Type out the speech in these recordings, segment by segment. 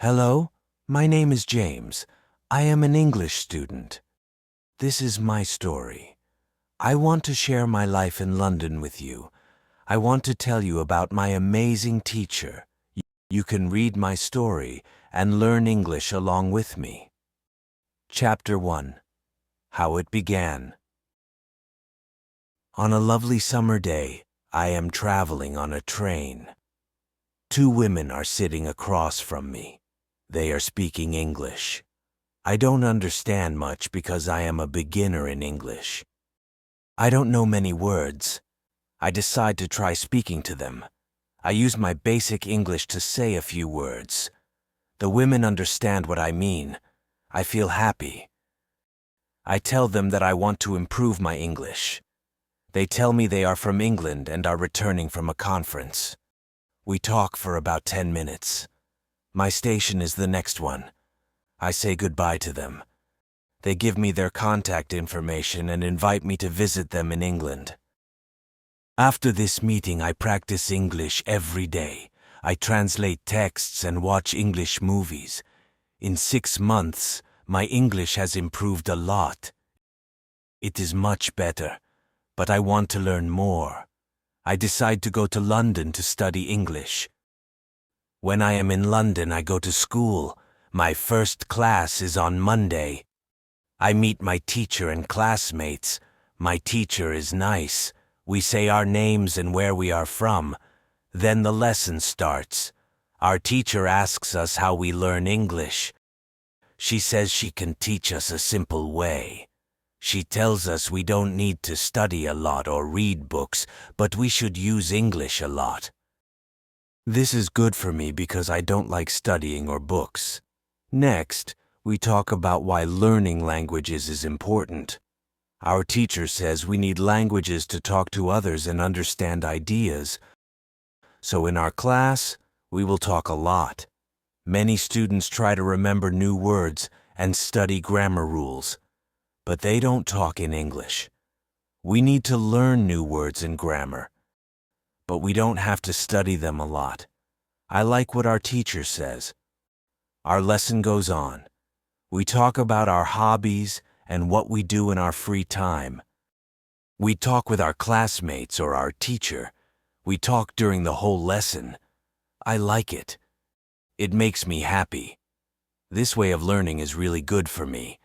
Hello, my name is James. I am an English student. This is my story. I want to share my life in London with you. I want to tell you about my amazing teacher. You can read my story and learn English along with me. Chapter 1. How it began. On a lovely summer day, I am traveling on a train. Two women are sitting across from me. They are speaking English. I don't understand much because I am a beginner in English. I don't know many words. I decide to try speaking to them. I use my basic English to say a few words. The women understand what I mean. I feel happy. I tell them that I want to improve my English. They tell me they are from England and are returning from a conference. We talk for about 10 minutes. My station is the next one. I say goodbye to them. They give me their contact information and invite me to visit them in England. After this meeting, I practice English every day. I translate texts and watch English movies. In 6 months, my English has improved a lot. It is much better, but I want to learn more. I decide to go to London to study English. When I am in London, I go to school. My first class is on Monday. I meet my teacher and classmates. My teacher is nice. We say our names and where we are from. Then the lesson starts. Our teacher asks us how we learn English. She says she can teach us a simple way. She tells us we don't need to study a lot or read books, but we should use English a lot. This is good for me because I don't like studying or books. Next, we talk about why learning languages is important. Our teacher says we need languages to talk to others and understand ideas. So in our class, we will talk a lot. Many students try to remember new words and study grammar rules, but they don't talk in English. We need to learn new words and grammar, but we don't have to study them a lot. I like what our teacher says. Our lesson goes on. We talk about our hobbies and what we do in our free time. We talk with our classmates or our teacher. We talk during the whole lesson. I like it. It makes me happy. This way of learning is really good for me.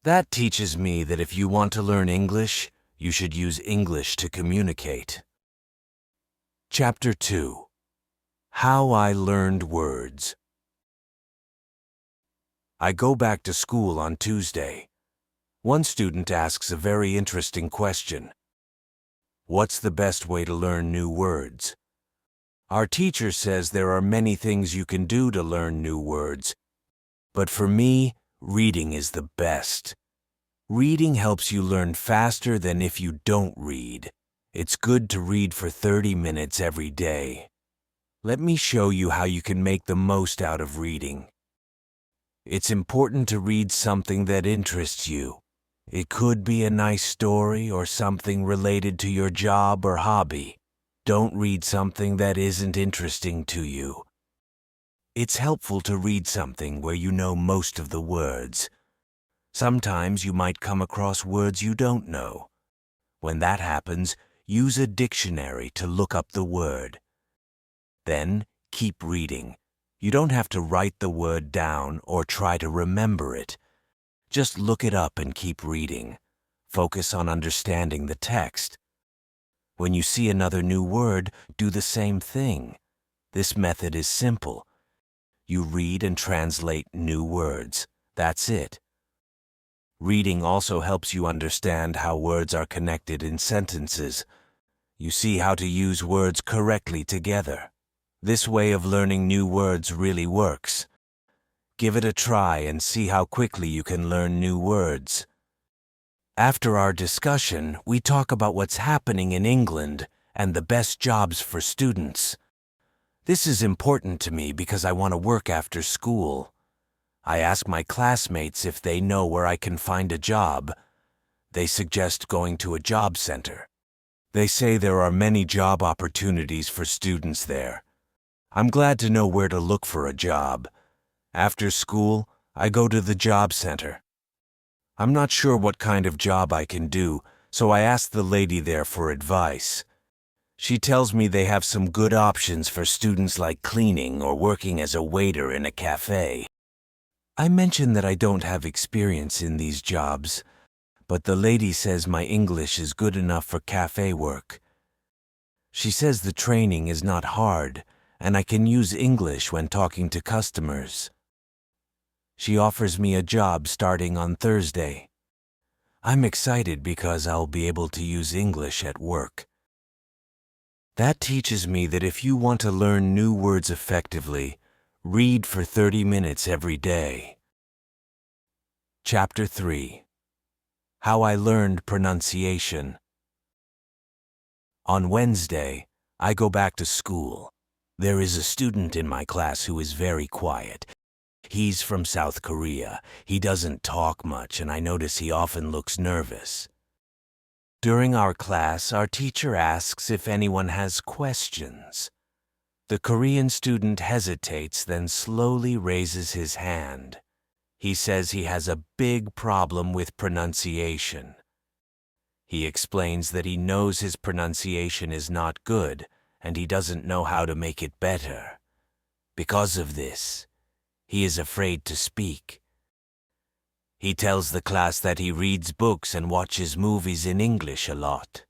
That teaches me that if you want to learn English, you should use English to communicate. Chapter 2. How I learned words. I go back to school on Tuesday. One student asks a very interesting question. What's the best way to learn new words? Our teacher says there are many things you can do to learn new words, but for me, reading is the best. Reading helps you learn faster than if you don't read. It's good to read for 30 minutes every day. Let me show you how you can make the most out of reading. It's important to read something that interests you. It could be a nice story or something related to your job or hobby. Don't read something that isn't interesting to you. It's helpful to read something where you know most of the words. Sometimes you might come across words you don't know. When that happens, use a dictionary to look up the word. Then, keep reading. You don't have to write the word down or try to remember it. Just look it up and keep reading. Focus on understanding the text. When you see another new word, do the same thing. This method is simple. You read and translate new words. That's it. Reading also helps you understand how words are connected in sentences. You see how to use words correctly together. This way of learning new words really works. Give it a try and see how quickly you can learn new words. After our discussion, we talk about what's happening in England and the best jobs for students. This is important to me because I want to work after school. I ask my classmates if they know where I can find a job. They suggest going to a job center. They say there are many job opportunities for students there. I'm glad to know where to look for a job. After school, I go to the job center. I'm not sure what kind of job I can do, so I ask the lady there for advice. She tells me they have some good options for students like cleaning or working as a waiter in a cafe. I mention that I don't have experience in these jobs, but the lady says my English is good enough for cafe work. She says the training is not hard, and I can use English when talking to customers. She offers me a job starting on Thursday. I'm excited because I'll be able to use English at work. That teaches me that if you want to learn new words effectively, read for 30 minutes every day. Chapter 3. How I Learned Pronunciation. On Wednesday, I go back to school. There is a student in my class who is very quiet. He's from South Korea. He doesn't talk much, and I notice he often looks nervous. During our class, our teacher asks if anyone has questions. The Korean student hesitates, then slowly raises his hand. He says he has a big problem with pronunciation. He explains that he knows his pronunciation is not good, and he doesn't know how to make it better. Because of this, he is afraid to speak. He tells the class that he reads books and watches movies in English a lot.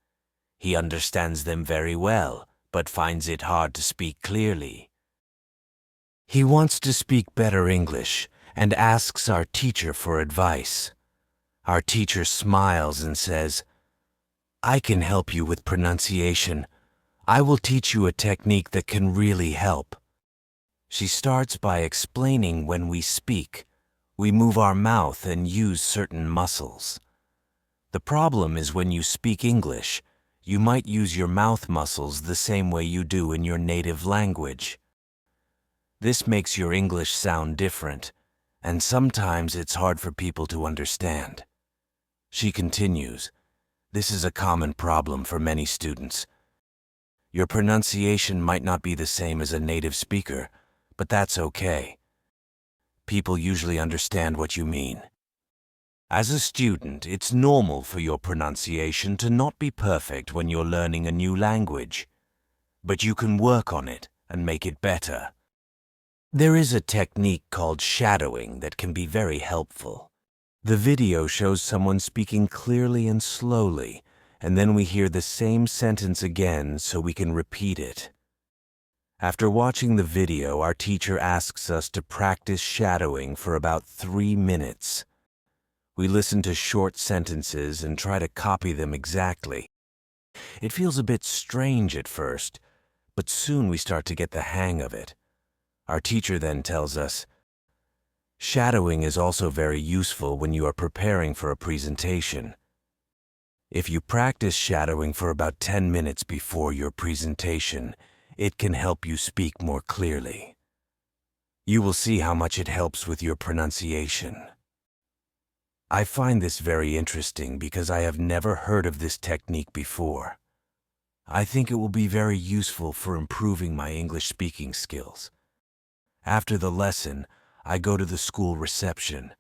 He understands them very well, but finds it hard to speak clearly. He wants to speak better English and asks our teacher for advice. Our teacher smiles and says, "I can help you with pronunciation. I will teach you a technique that can really help." She starts by explaining when we speak, we move our mouth and use certain muscles. The problem is when you speak English, you might use your mouth muscles the same way you do in your native language. This makes your English sound different, and sometimes it's hard for people to understand. She continues, "This is a common problem for many students. Your pronunciation might not be the same as a native speaker, but that's okay. People usually understand what you mean. As a student, it's normal for your pronunciation to not be perfect when you're learning a new language, but you can work on it and make it better. There is a technique called shadowing that can be very helpful. The video shows someone speaking clearly and slowly, and then we hear the same sentence again so we can repeat it. After watching the video, our teacher asks us to practice shadowing for about 3 minutes. We listen to short sentences and try to copy them exactly. It feels a bit strange at first, but soon we start to get the hang of it. Our teacher then tells us, "Shadowing is also very useful when you are preparing for a presentation. If you practice shadowing for about 10 minutes before your presentation, it can help you speak more clearly. You will see how much it helps with your pronunciation." I find this very interesting because I have never heard of this technique before. I think it will be very useful for improving my English speaking skills. After the lesson, I go to the school reception.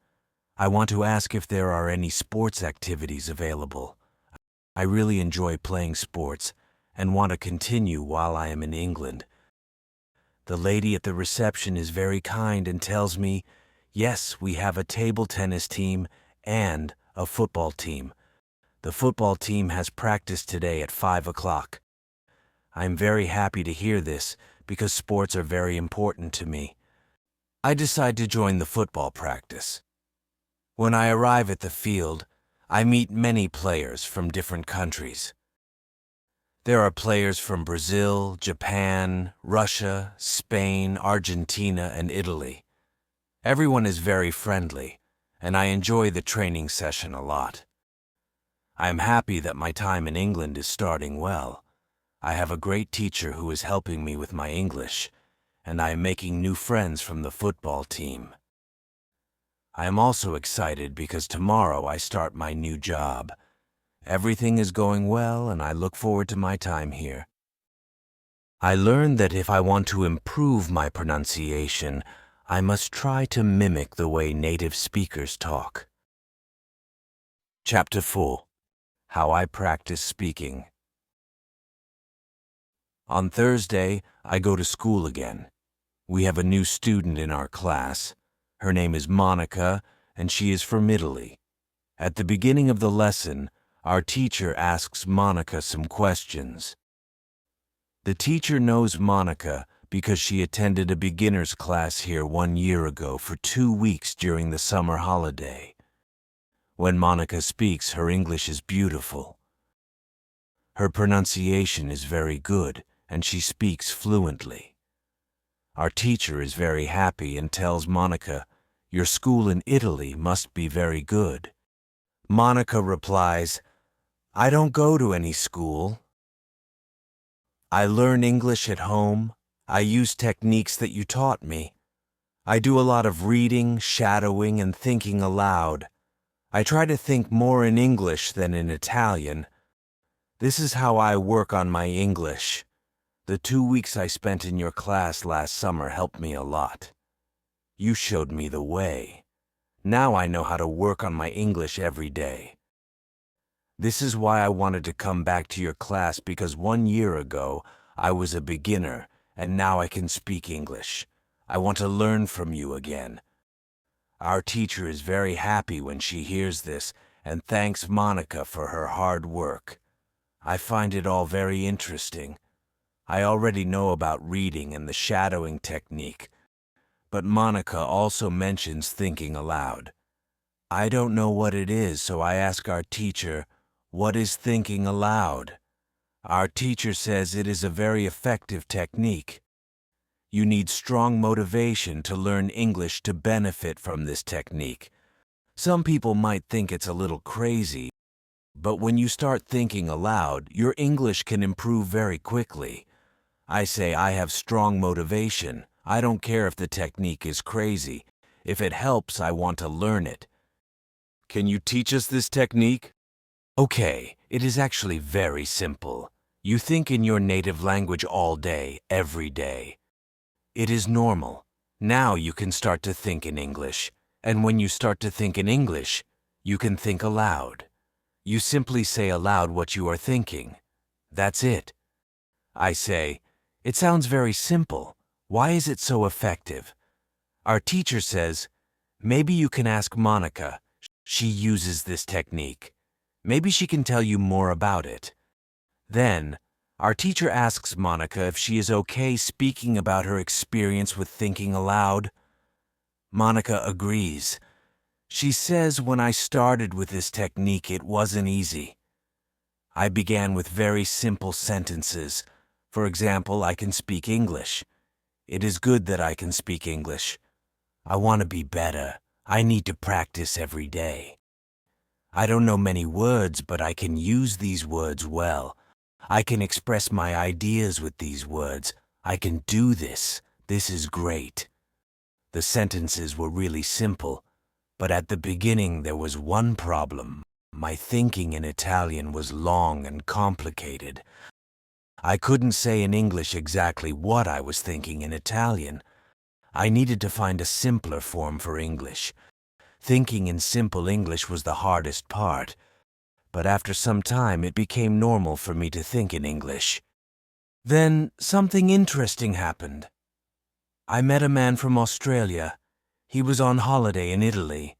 I want to ask if there are any sports activities available. I really enjoy playing sports and want to continue while I am in England. The lady at the reception is very kind and tells me, yes, we have a table tennis team and a football team. The football team has practice today at 5 o'clock. I'm very happy to hear this because sports are very important to me. I decide to join the football practice. When I arrive at the field, I meet many players from different countries. There are players from Brazil, Japan, Russia, Spain, Argentina, and Italy. Everyone is very friendly, and I enjoy the training session a lot. I am happy that my time in England is starting well. I have a great teacher who is helping me with my English, and I am making new friends from the football team. I am also excited because tomorrow I start my new job. Everything is going well, and I look forward to my time here. I learned that if I want to improve my pronunciation, I must try to mimic the way native speakers talk. Chapter 4. How I Practice Speaking. On Thursday, I go to school again. We have a new student in our class. Her name is Monica, and she is from Italy. At the beginning of the lesson, our teacher asks Monica some questions. The teacher knows Monica because she attended a beginner's class here 1 year ago for 2 weeks during the summer holiday. When Monica speaks, her English is beautiful. Her pronunciation is very good, and she speaks fluently. Our teacher is very happy and tells Monica, "Your school in Italy must be very good." Monica replies, "I don't go to any school. I learn English at home. I use techniques that you taught me. I do a lot of reading, shadowing, and thinking aloud. I try to think more in English than in Italian. This is how I work on my English. The 2 weeks I spent in your class last summer helped me a lot. You showed me the way. Now I know how to work on my English every day. This is why I wanted to come back to your class, because 1 year ago I was a beginner and now I can speak English. I want to learn from you again." Our teacher is very happy when she hears this and thanks Monica for her hard work. I find it all very interesting. I already know about reading and the shadowing technique, but Monica also mentions thinking aloud. I don't know what it is, so I ask our teacher, "What is thinking aloud?" Our teacher says it is a very effective technique. You need strong motivation to learn English to benefit from this technique. Some people might think it's a little crazy, but when you start thinking aloud, your English can improve very quickly. I say I have strong motivation. I don't care if the technique is crazy. If it helps, I want to learn it. Can you teach us this technique? Okay, it is actually very simple. You think in your native language all day, every day. It is normal. Now you can start to think in English. And when you start to think in English, you can think aloud. You simply say aloud what you are thinking. That's it. I say, "It sounds very simple. Why is it so effective?" Our teacher says, "Maybe you can ask Monica. She uses this technique. Maybe she can tell you more about it." Then, our teacher asks Monica if she is okay speaking about her experience with thinking aloud. Monica agrees. She says when I started with this technique, it wasn't easy. I began with very simple sentences. For example, I can speak English. It is good that I can speak English. I want to be better. I need to practice every day. I don't know many words, but I can use these words well. I can express my ideas with these words. I can do this. This is great. The sentences were really simple, but at the beginning there was one problem. My thinking in Italian was long and complicated. I couldn't say in English exactly what I was thinking in Italian. I needed to find a simpler form for English. Thinking in simple English was the hardest part, but after some time it became normal for me to think in English. Then something interesting happened. I met a man from Australia. He was on holiday in Italy.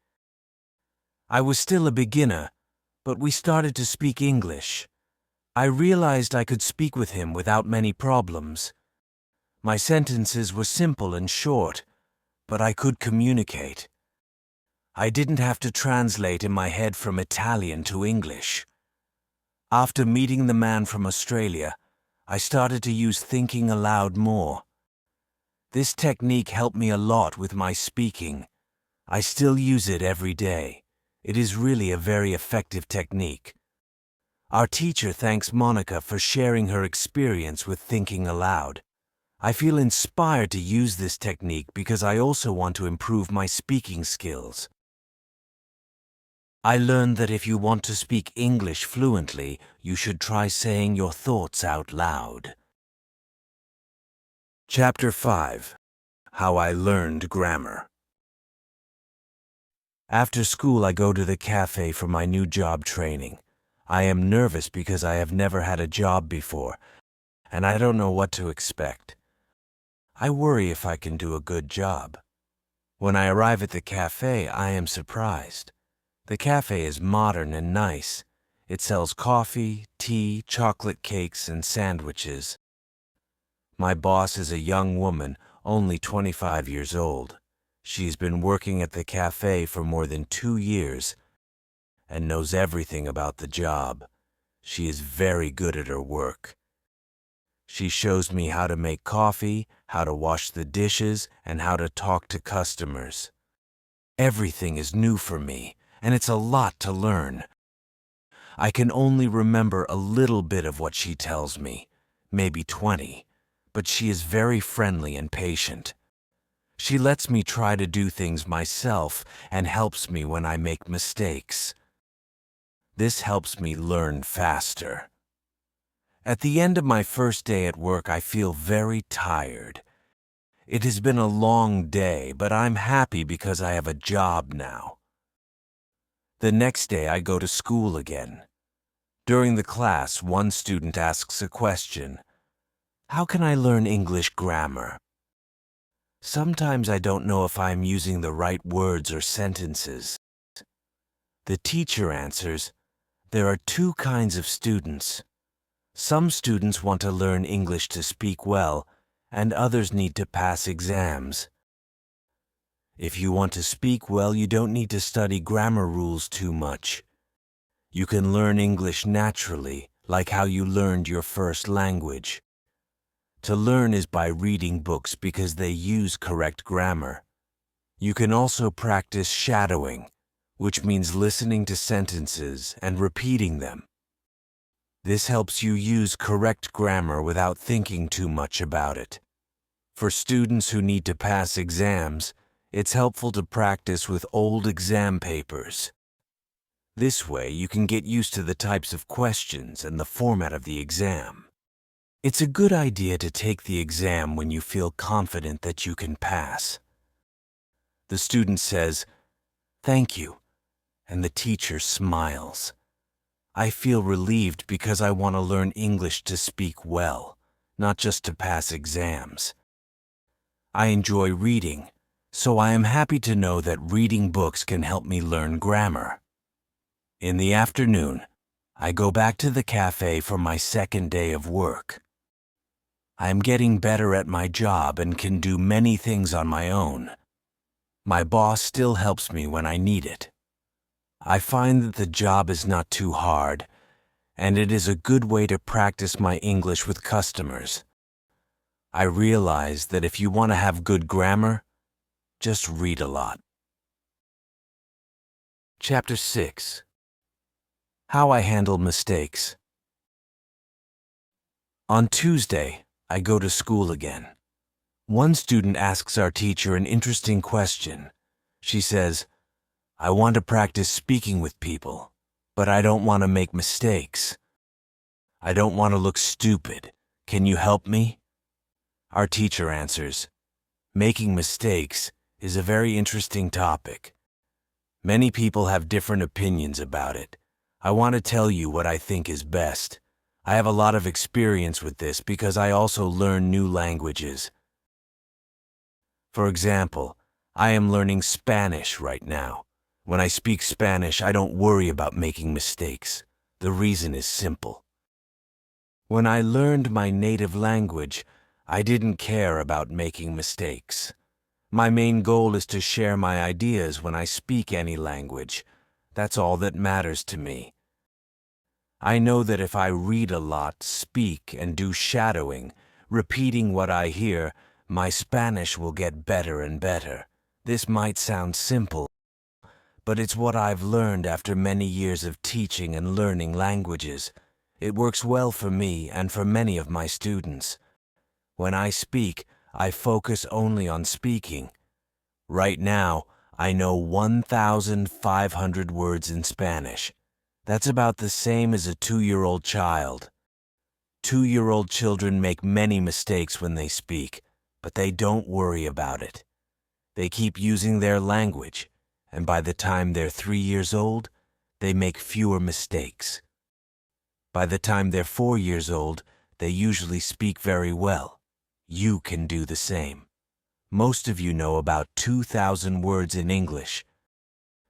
I was still a beginner, but we started to speak English. I realized I could speak with him without many problems. My sentences were simple and short, but I could communicate. I didn't have to translate in my head from Italian to English. After meeting the man from Australia, I started to use thinking aloud more. This technique helped me a lot with my speaking. I still use it every day. It is really a very effective technique. Our teacher thanks Monica for sharing her experience with thinking aloud. I feel inspired to use this technique because I also want to improve my speaking skills. I learned that if you want to speak English fluently, you should try saying your thoughts out loud. Chapter 5. How I learned grammar. After school, I go to the cafe for my new job training. I am nervous because I have never had a job before, and I don't know what to expect. I worry if I can do a good job. When I arrive at the cafe, I am surprised. The cafe is modern and nice. It sells coffee, tea, chocolate cakes, and sandwiches. My boss is a young woman, only 25 years old. She's been working at the cafe for more than 2 years and knows everything about the job. She is very good at her work. She shows me how to make coffee, how to wash the dishes, and how to talk to customers. Everything is new for me, and it's a lot to learn. I can only remember a little bit of what she tells me, maybe 20, but she is very friendly and patient. She lets me try to do things myself and helps me when I make mistakes. This helps me learn faster. At the end of my first day at work, I feel very tired. It has been a long day, but I'm happy because I have a job now. The next day, I go to school again. During the class, one student asks a question. How can I learn English grammar? Sometimes I don't know if I'm using the right words or sentences. The teacher answers, there are two kinds of students. Some students want to learn English to speak well, and others need to pass exams. If you want to speak well, you don't need to study grammar rules too much. You can learn English naturally, like how you learned your first language. To learn is by reading books because they use correct grammar. You can also practice shadowing, which means listening to sentences and repeating them. This helps you use correct grammar without thinking too much about it. For students who need to pass exams, it's helpful to practice with old exam papers. This way, you can get used to the types of questions and the format of the exam. It's a good idea to take the exam when you feel confident that you can pass. The student says, "Thank you," and the teacher smiles. I feel relieved because I want to learn English to speak well, not just to pass exams. I enjoy reading, so I am happy to know that reading books can help me learn grammar. In the afternoon, I go back to the cafe for my second day of work. I am getting better at my job and can do many things on my own. My boss still helps me when I need it. I find that the job is not too hard, and it is a good way to practice my English with customers. I realize that if you want to have good grammar, just read a lot. Chapter 6. How I handle mistakes. On Tuesday, I go to school again. One student asks our teacher an interesting question. She says, I want to practice speaking with people, but I don't want to make mistakes. I don't want to look stupid. Can you help me? Our teacher answers, making mistakes is a very interesting topic. Many people have different opinions about it. I want to tell you what I think is best. I have a lot of experience with this because I also learn new languages. For example, I am learning Spanish right now. When I speak Spanish, I don't worry about making mistakes. The reason is simple. When I learned my native language, I didn't care about making mistakes. My main goal is to share my ideas when I speak any language. That's all that matters to me. I know that if I read a lot, speak, and do shadowing, repeating what I hear, my Spanish will get better and better. This might sound simple, but it's what I've learned after many years of teaching and learning languages. It works well for me and for many of my students. When I speak, I focus only on speaking. Right now, I know 1,500 words in Spanish. That's about the same as a 2-year-old child. 2-year-old children make many mistakes when they speak, but they don't worry about it. They keep using their language, and by the time they're 3 years old, they make fewer mistakes. By the time they're 4 years old, they usually speak very well. You can do the same. Most of you know about 2,000 words in English,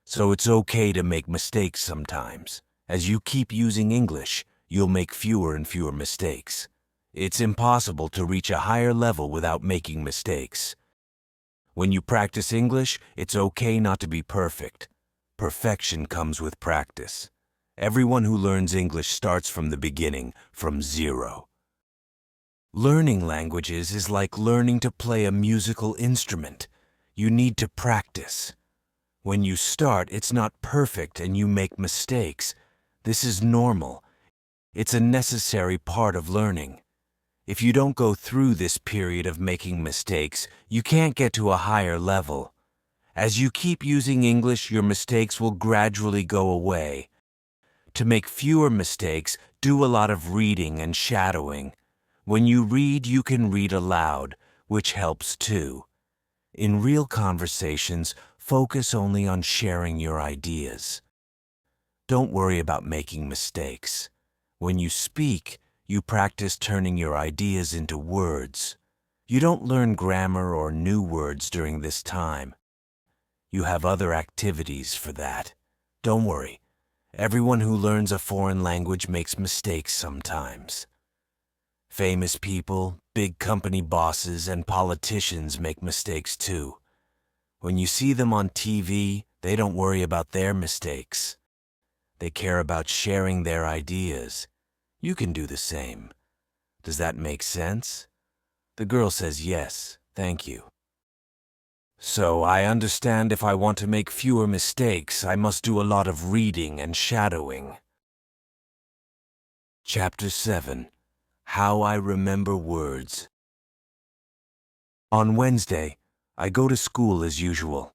so it's okay to make mistakes sometimes. As you keep using English, you'll make fewer and fewer mistakes. It's impossible to reach a higher level without making mistakes. When you practice English, it's okay not to be perfect. Perfection comes with practice. Everyone who learns English starts from the beginning, from zero. Learning languages is like learning to play a musical instrument. You need to practice. When you start, it's not perfect and you make mistakes. This is normal. It's a necessary part of learning. If you don't go through this period of making mistakes, you can't get to a higher level. As you keep using English, your mistakes will gradually go away. To make fewer mistakes, do a lot of reading and shadowing. When you read, you can read aloud, which helps too. In real conversations, focus only on sharing your ideas. Don't worry about making mistakes. When you speak, you practice turning your ideas into words. You don't learn grammar or new words during this time. You have other activities for that. Don't worry. Everyone who learns a foreign language makes mistakes sometimes. Famous people, big company bosses, and politicians make mistakes too. When you see them on TV, they don't worry about their mistakes. They care about sharing their ideas. You can do the same. Does that make sense? The girl says yes, thank you. So I understand if I want to make fewer mistakes, I must do a lot of reading and shadowing. Chapter 7. How I Remember Words. On Wednesday, I go to school as usual.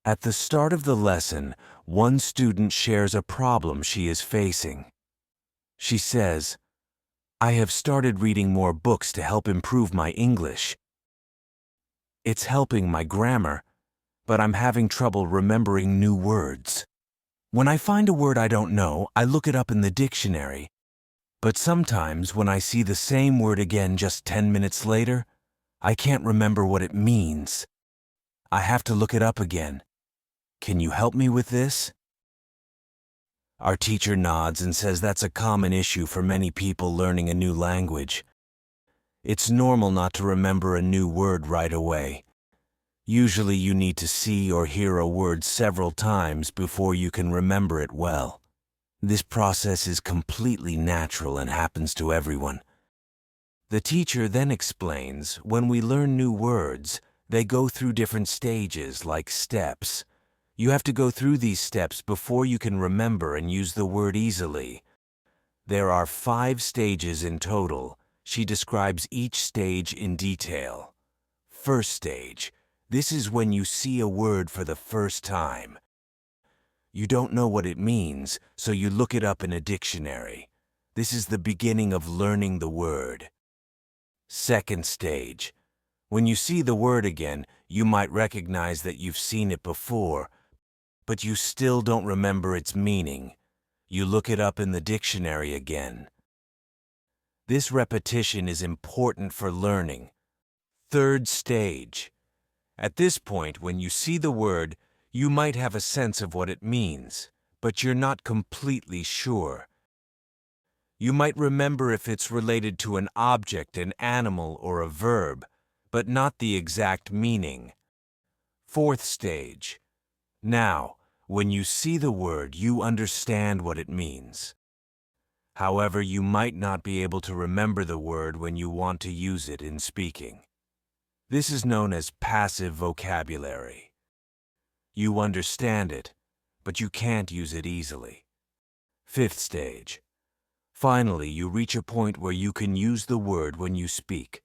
At the start of the lesson, one student shares a problem she is facing. She says, "I have started reading more books to help improve my English. It's helping my grammar, but I'm having trouble remembering new words. When I find a word I don't know, I look it up in the dictionary. But sometimes when I see the same word again just 10 minutes later, I can't remember what it means. I have to look it up again. Can you help me with this?" Our teacher nods and says that's a common issue for many people learning a new language. It's normal not to remember a new word right away. Usually you need to see or hear a word several times before you can remember it well. This process is completely natural and happens to everyone. The teacher then explains when we learn new words, they go through different stages like steps. You have to go through these steps before you can remember and use the word easily. There are 5 stages in total. She describes each stage in detail. First stage. This is when you see a word for the first time. You don't know what it means, so you look it up in a dictionary. This is the beginning of learning the word. Second stage. When you see the word again, you might recognize that you've seen it before, but you still don't remember its meaning. You look it up in the dictionary again. This repetition is important for learning. Third stage. At this point, when you see the word, you might have a sense of what it means, but you're not completely sure. You might remember if it's related to an object, an animal, or a verb, but not the exact meaning. Fourth stage. Now, when you see the word, you understand what it means. However, you might not be able to remember the word when you want to use it in speaking. This is known as passive vocabulary. You understand it, but you can't use it easily. Fifth stage. Finally, you reach a point where you can use the word when you speak.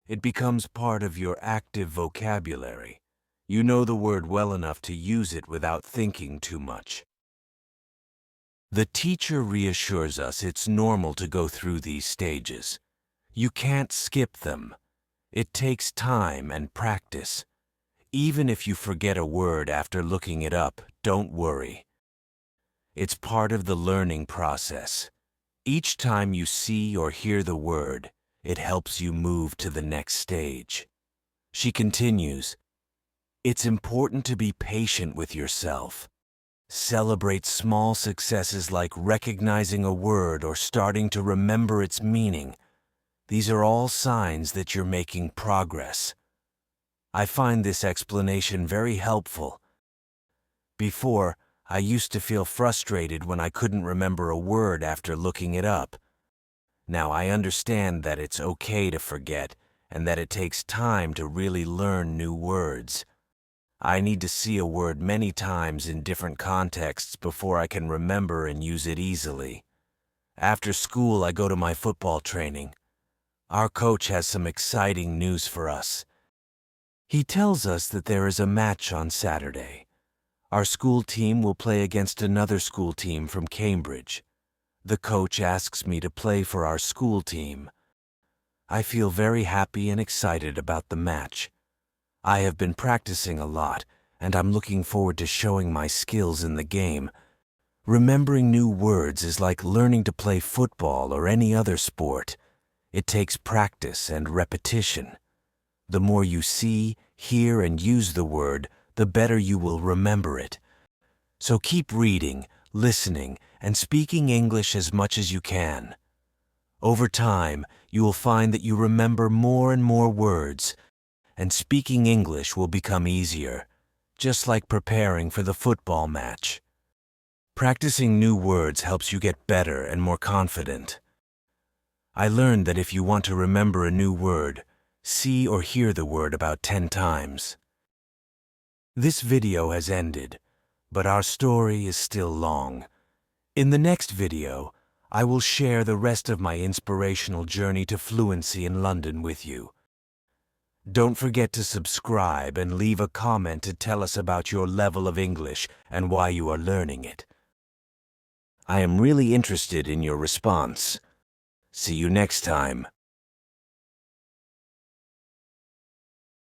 It becomes part of your active vocabulary. You know the word well enough to use it without thinking too much. The teacher reassures us it's normal to go through these stages. You can't skip them. It takes time and practice. Even if you forget a word after looking it up, don't worry. It's part of the learning process. Each time you see or hear the word, it helps you move to the next stage. She continues, it's important to be patient with yourself. Celebrate small successes like recognizing a word or starting to remember its meaning. These are all signs that you're making progress. I find this explanation very helpful. Before, I used to feel frustrated when I couldn't remember a word after looking it up. Now I understand that it's okay to forget and that it takes time to really learn new words. I need to see a word many times in different contexts before I can remember and use it easily. After school, I go to my football training. Our coach has some exciting news for us. He tells us that there is a match on Saturday. Our school team will play against another school team from Cambridge. The coach asks me to play for our school team. I feel very happy and excited about the match. I have been practicing a lot, and I'm looking forward to showing my skills in the game. Remembering new words is like learning to play football or any other sport. It takes practice and repetition. The more you see, hear, and use the word, the better you will remember it. So keep reading, listening, and speaking English as much as you can. Over time, you will find that you remember more and more words, and speaking English will become easier, just like preparing for the football match. Practicing new words helps you get better and more confident. I learned that if you want to remember a new word, see or hear the word about 10 times. This video has ended, but our story is still long. In the next video, I will share the rest of my inspirational journey to fluency in London with you. Don't forget to subscribe and leave a comment to tell us about your level of English and why you are learning it. I am really interested in your response. See you next time.